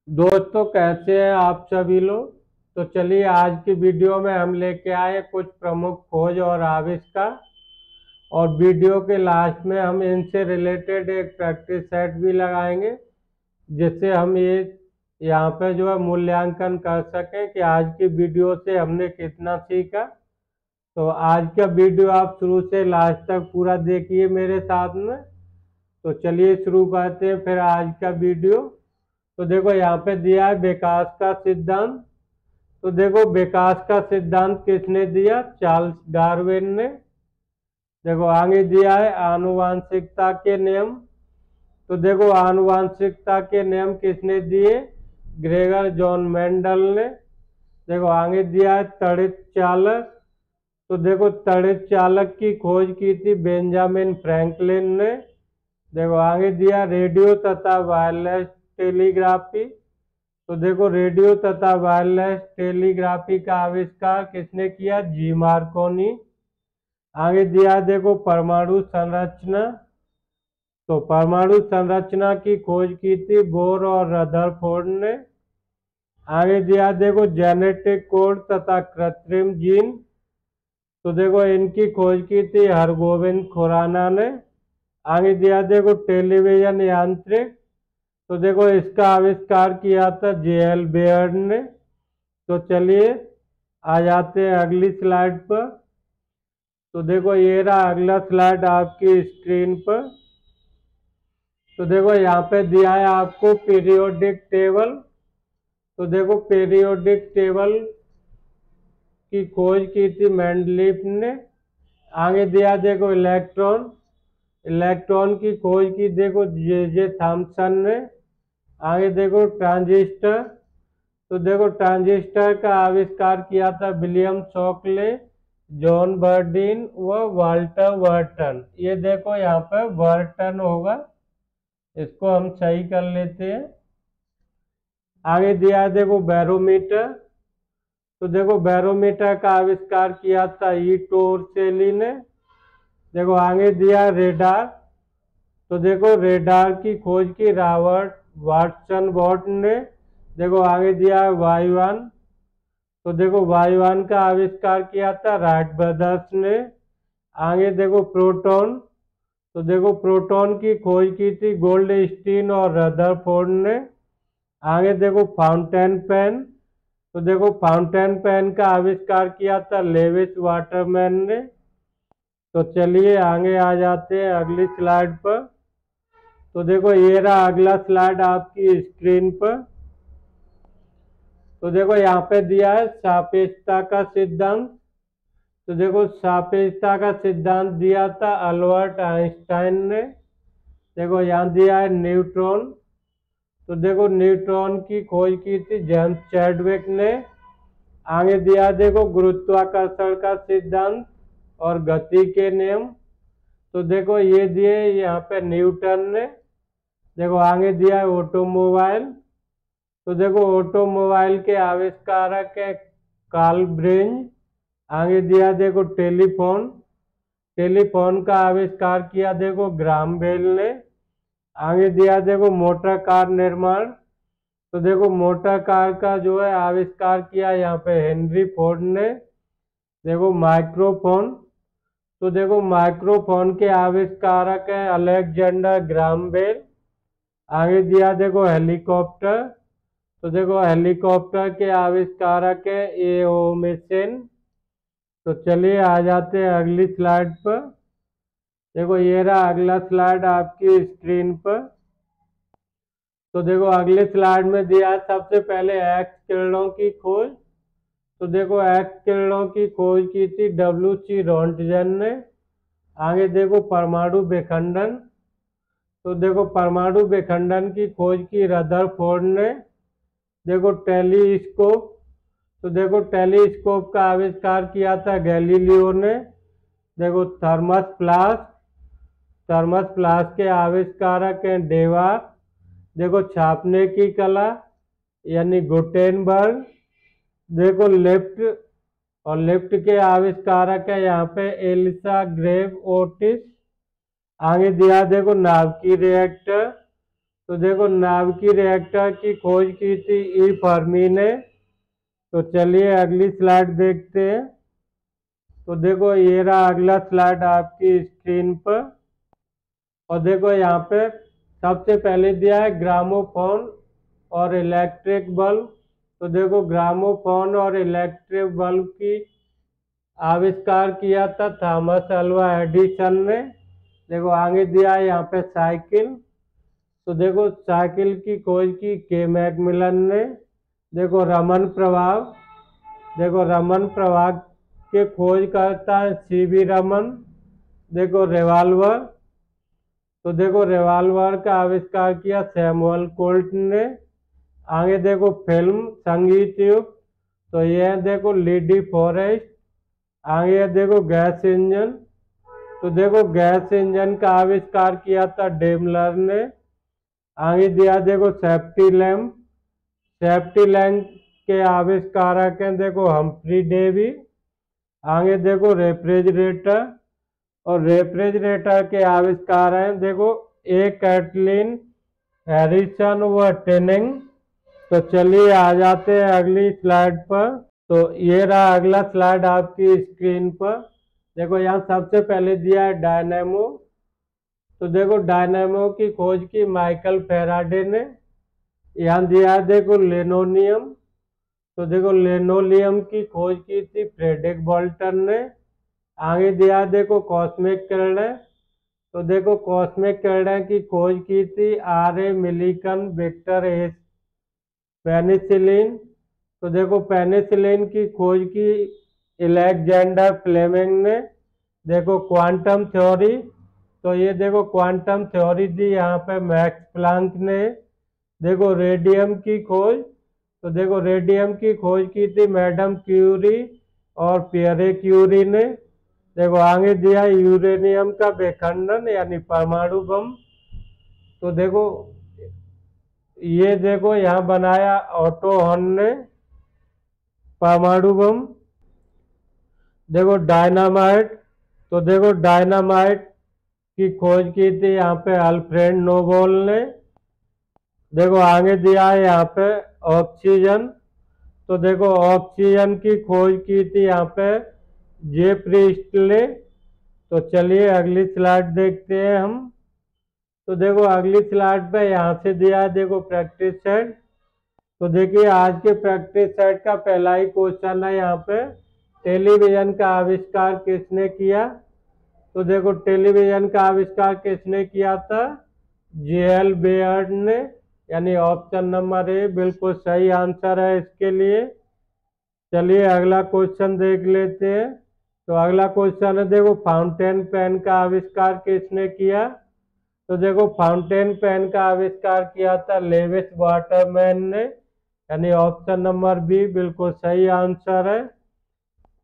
दोस्तों, कैसे हैं आप सभी लोग। तो चलिए, आज की वीडियो में हम लेके आए कुछ प्रमुख खोज और आविष्कार। और वीडियो के लास्ट में हम इनसे रिलेटेड एक प्रैक्टिस सेट भी लगाएंगे, जिससे हम ये यहाँ पे जो है मूल्यांकन कर सकें कि आज की वीडियो से हमने कितना सीखा। तो आज का वीडियो आप शुरू से लास्ट तक पूरा देखिए मेरे साथ में। तो चलिए शुरू करते हैं फिर आज का वीडियो। तो देखो, यहाँ पे दिया है विकास का सिद्धांत। तो देखो, विकास का सिद्धांत किसने दिया? चार्ल्स डार्विन ने। देखो, आगे दिया है आनुवांशिकता के नियम। तो देखो, आनुवांशिकता के नियम किसने दिए? ग्रेगर जॉन मेंडल ने। देखो, आगे दिया है तड़ित चालक। तो देखो, तड़ित चालक की खोज की थी बेंजामिन फ्रैंकलिन ने। देखो, आगे दिया रेडियो तथा वायरलेस टेलीग्राफी। तो देखो, रेडियो तथा वायरलेस टेलीग्राफी का आविष्कार किसने किया? जी मार्कोनी। आगे दिया है देखो परमाणु संरचना। तो परमाणु संरचना की खोज की थी बोर और रदरफोर्ड ने। आगे दिया है देखो जेनेटिक कोड तथा कृत्रिम जीन। तो देखो, इनकी खोज की थी हरगोविंद खुराना ने। आगे दिया देखो टेलीविजन यांत्रिक। तो देखो, इसका आविष्कार किया था जे.एल. बेयर्ड ने। तो चलिए, आ जाते हैं अगली स्लाइड पर। तो देखो, ये रहा अगला स्लाइड आपकी स्क्रीन पर। तो देखो, यहाँ पे दिया है आपको पीरियोडिक टेबल। तो देखो, पीरियोडिक टेबल की खोज की थी मेंडलीफ ने। आगे दिया देखो इलेक्ट्रॉन। इलेक्ट्रॉन की खोज की देखो जे थॉमसन ने। आगे देखो ट्रांजिस्टर। तो देखो, ट्रांजिस्टर का आविष्कार किया था विलियम शॉकले, जॉन बर्डीन व वाल्टर वर्टन। ये देखो, यहाँ पे वर्टन होगा, इसको हम सही कर लेते हैं। आगे दिया है देखो बैरोमीटर। तो देखो, बैरोमीटर का आविष्कार किया था ई टोरसेली ने। देखो, आगे दिया है रेडार। तो देखो, रेडार की खोज की रॉबर्ट वाटसन बॉट ने। देखो, आगे दिया है वायुयान। तो देखो, वायुयान का आविष्कार किया था राइट ब्रदर्स ने। आगे देखो प्रोटॉन। तो देखो, प्रोटॉन की खोज की थी गोल्डस्टीन और रदरफोर्ड ने। आगे देखो फाउंटेन पेन। तो देखो, फाउंटेन पेन का आविष्कार किया था लेविस वाटरमैन ने। तो चलिए, आगे आ जाते हैं अगली स्लाइड पर। तो देखो, ये रहा अगला स्लाइड आपकी स्क्रीन पर। तो देखो, यहाँ पे दिया है सापेक्षता का सिद्धांत। तो देखो, सापेक्षता का सिद्धांत दिया था अल्बर्ट आइंस्टाइन ने। देखो, यहाँ दिया है न्यूट्रॉन। तो देखो, न्यूट्रॉन की खोज की थी जेम्स चैडविक ने। आगे दिया देखो गुरुत्वाकर्षण का सिद्धांत और गति के नियम। तो देखो, ये दिए यहाँ पे न्यूटन ने। देखो, आगे दिया है ऑटोमोबाइल। तो देखो, ऑटोमोबाइल के आविष्कारक है कार्ल ब्रेंज। आगे दिया देखो टेलीफोन। टेलीफोन का आविष्कार किया देखो ग्राहम बेल ने। आगे दिया देखो मोटर कार निर्माण। तो देखो, मोटर कार का जो है आविष्कार किया यहाँ पे हेनरी फोर्ड ने। देखो, माइक्रोफोन। तो देखो, माइक्रोफोन के आविष्कारक है अलेक्जेंडर ग्राहम बेल। आगे दिया देखो हेलीकॉप्टर। तो देखो, हेलीकॉप्टर के आविष्कारक है ए.ओ. मिशन। तो चलिए, आ जाते हैं अगली स्लाइड पर। देखो, ये रहा अगला स्लाइड आपकी स्क्रीन पर। तो देखो, अगले स्लाइड में दिया है सबसे पहले एक्स किरणों की खोज। तो देखो, एक्स किरणों की खोज की थी डब्ल्यू.सी. रॉन्टजन ने। आगे देखो परमाणु विखंडन। तो देखो, परमाणु विखंडन की खोज की रदरफोर्ड ने। देखो, टेलीस्कोप। तो देखो, टेलीस्कोप का आविष्कार किया था गैलीलियो ने। देखो, थर्मस फ्लास्क। थर्मस फ्लास्क के आविष्कारक हैं डेवार। देखो, छापने की कला यानी गुटेनबर्ग। देखो, लिफ्ट। और लिफ्ट के आविष्कारक है यहाँ पे एलिसा ग्रेव ओटिस। आगे दिया देखो नाभिकीय रिएक्टर। तो देखो नाभिकीय रिएक्टर की खोज की थी ई फर्मी ने। तो चलिए अगली स्लाइड देखते हैं। तो देखो ये रहा अगला स्लाइड आपकी स्क्रीन पर। और देखो यहाँ पे सबसे पहले दिया है ग्रामोफोन और इलेक्ट्रिक बल्ब। तो देखो ग्रामोफोन और इलेक्ट्रिक बल्ब की आविष्कार किया था थॉमस अल्वा एडिसन ने। देखो आगे दिया है यहाँ पे साइकिल। तो देखो साइकिल की खोज की के मैकमिलन ने। देखो रमन प्रभाव। देखो रमन प्रभाव के खोज करता है सीवी रमन। देखो रिवॉल्वर। तो देखो रिवॉल्वर का आविष्कार किया सैमुअल कोल्ट ने। आगे देखो फिल्म संगीत युग। तो ये देखो लीडी फॉरेस्ट। आगे देखो गैस इंजन। तो देखो गैस इंजन का आविष्कार किया था डेमलर ने। आगे दिया देखो सेफ्टी लैम्प। सेफ्टी लैम्प के आविष्कारक हैं देखो हम्फ्री डेवी। आगे देखो रेफ्रिजरेटर। और रेफ्रिजरेटर के आविष्कार हैं देखो ए कैटलिन हैरिसन व टेनिंग। तो चलिए आ जाते हैं अगली स्लाइड पर। तो ये रहा अगला स्लाइड आपकी स्क्रीन पर। देखो यहाँ सबसे पहले दिया है डायनेमो। तो देखो डायनेमो की खोज की माइकल फैराडे ने। यहाँ दिया है देखो लेनोनियम। तो देखो लेनोलियम की खोज की थी फ्रेडरिक बोल्टन ने। आगे दिया है देखो कॉस्मिक किरणें। तो देखो कॉस्मिक किरणें की खोज की थी R A Millikan Victor S penicillin. तो देखो पेनिसिलिन की खोज की अलेक्जेंडर फ्लेमिंग ने। देखो क्वांटम थ्योरी। तो ये देखो क्वांटम थ्योरी दी यहाँ पे मैक्स प्लांक ने। देखो रेडियम की खोज। तो देखो रेडियम की खोज की थी मैडम क्यूरी और पियरे क्यूरी ने। देखो आगे दिया यूरेनियम का विखंडन यानी परमाणु बम। तो देखो ये देखो यहाँ बनाया ऑटो हॉर्न ने परमाणु बम। देखो डायनामाइट। तो देखो डायनामाइट की खोज की थी यहाँ पे अल्फ्रेड नोबेल ने। देखो आगे दिया है यहाँ पे ऑक्सीजन। तो देखो ऑक्सीजन की खोज की थी यहाँ पे जे प्रीस्टले। तो चलिए अगली स्लाइड देखते हैं हम। तो देखो अगली स्लाइड पे यहाँ से दिया है देखो प्रैक्टिस सेट। तो देखिए आज के प्रैक्टिस सेट का पहला ही क्वेश्चन है यहाँ पे टेलीविजन का आविष्कार किसने किया। तो देखो टेलीविजन का आविष्कार किसने किया था जे.एल. बेयर्ड ने। यानी ऑप्शन नंबर ए बिल्कुल सही आंसर है इसके लिए। चलिए अगला क्वेश्चन देख लेते हैं। तो अगला क्वेश्चन है देखो फाउंटेन पेन का आविष्कार किसने किया। तो देखो फाउंटेन पेन का आविष्कार किया था लेविस वाटरमैन ने। यानी ऑप्शन नंबर बी बिल्कुल सही आंसर है।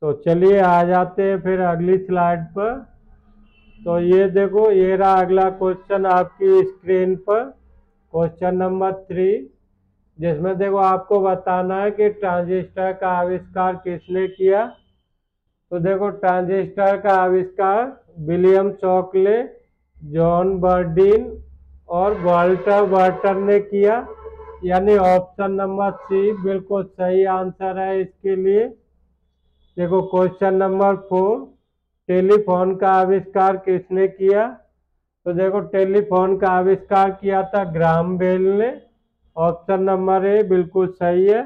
तो चलिए आ जाते हैं फिर अगली स्लाइड पर। तो ये देखो ये रहा अगला क्वेश्चन आपकी स्क्रीन पर। क्वेश्चन नंबर 3 जिसमें देखो आपको बताना है कि ट्रांजिस्टर का आविष्कार किसने किया। तो देखो ट्रांजिस्टर का आविष्कार विलियम शॉकले, जॉन बर्डीन और वाल्टर बर्टन ने किया। यानी ऑप्शन नंबर सी बिल्कुल सही आंसर है इसके लिए। देखो क्वेश्चन नंबर 4 टेलीफोन का आविष्कार किसने किया। तो देखो टेलीफोन का आविष्कार किया था ग्राहम बेल ने। ऑप्शन नंबर ए बिल्कुल सही है।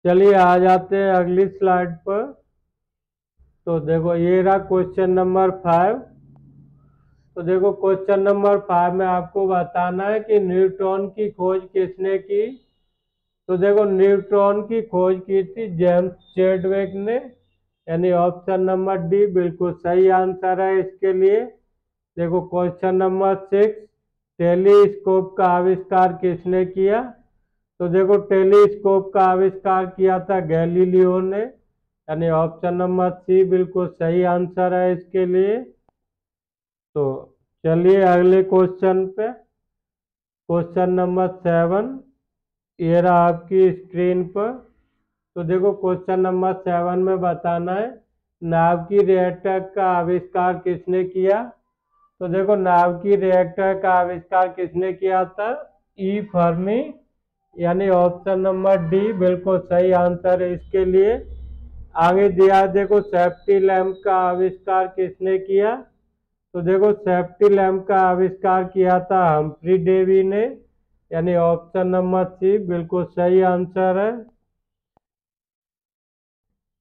चलिए आ जाते हैं अगली स्लाइड पर। तो देखो ये रहा क्वेश्चन नंबर 5। तो देखो क्वेश्चन नंबर 5 में आपको बताना है कि न्यूट्रॉन की खोज किसने की। तो देखो न्यूट्रॉन की खोज की थी जेम्स चैडविक ने। यानी ऑप्शन नंबर डी बिल्कुल सही आंसर है इसके लिए। देखो क्वेश्चन नंबर 6 टेलीस्कोप का आविष्कार किसने किया। तो देखो टेलीस्कोप का आविष्कार किया था गैलीलियो ने। यानी ऑप्शन नंबर सी बिल्कुल सही आंसर है इसके लिए। तो चलिए अगले क्वेश्चन पे। क्वेश्चन नंबर 7 ये रहा आपकी स्क्रीन पर। तो देखो क्वेश्चन नंबर 7 में बताना है नाभिकीय रिएक्टर का आविष्कार किसने किया। तो देखो नाभिकीय रिएक्टर का आविष्कार किसने किया था? ई फर्मी, यानी ऑप्शन नंबर डी बिल्कुल सही आंसर है इसके लिए। आगे दिया देखो सेफ्टी लैंप का आविष्कार किसने किया? तो देखो सेफ्टी लैंप का आविष्कार किया था हम्फ्री डेवी ने, यानी ऑप्शन नंबर सी बिल्कुल सही आंसर है।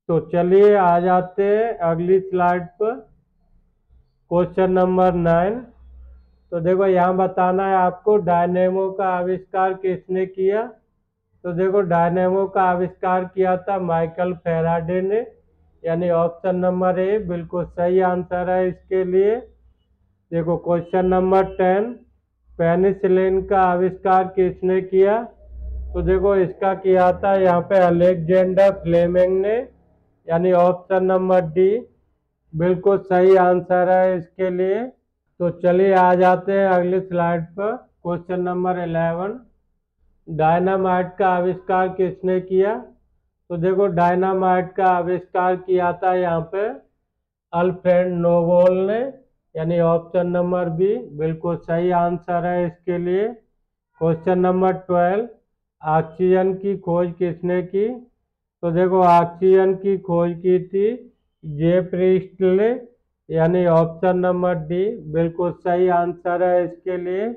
तो चलिए आ जाते हैं अगली स्लाइड पर, क्वेश्चन नंबर 9। तो देखो यहाँ बताना है आपको डायनेमो का आविष्कार किसने किया? तो देखो डायनेमो का आविष्कार किया था माइकल फैराडे ने, यानी ऑप्शन नंबर ए बिल्कुल सही आंसर है इसके लिए। देखो क्वेश्चन नंबर 10, पेनिसिलिन का आविष्कार किसने किया? तो देखो इसका किया था यहाँ पे अलेक्जेंडर फ्लेमिंग ने, यानी ऑप्शन नंबर डी बिल्कुल सही आंसर है इसके लिए। तो चलिए आ जाते हैं अगली स्लाइड पर, क्वेश्चन नंबर 11, डायनामाइट का आविष्कार किसने किया? तो देखो डायनामाइट का आविष्कार किया था यहाँ पे अल्फ्रेड नोबल ने, यानी ऑप्शन नंबर बी बिल्कुल सही आंसर है इसके लिए। क्वेश्चन नंबर 12, ऑक्सीजन की खोज किसने की? तो देखो ऑक्सीजन की खोज की थी जे प्रिस्टले, यानी ऑप्शन नंबर डी बिल्कुल सही आंसर है इसके लिए।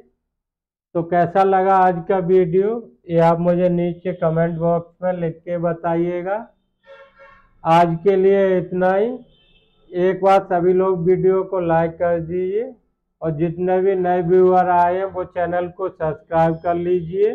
तो कैसा लगा आज का वीडियो, ये आप मुझे नीचे कमेंट बॉक्स में लिख के बताइएगा। आज के लिए इतना ही। एक बार सभी लोग वीडियो को लाइक कर दीजिए और जितने भी नए व्यूअर आए हैं वो चैनल को सब्सक्राइब कर लीजिए।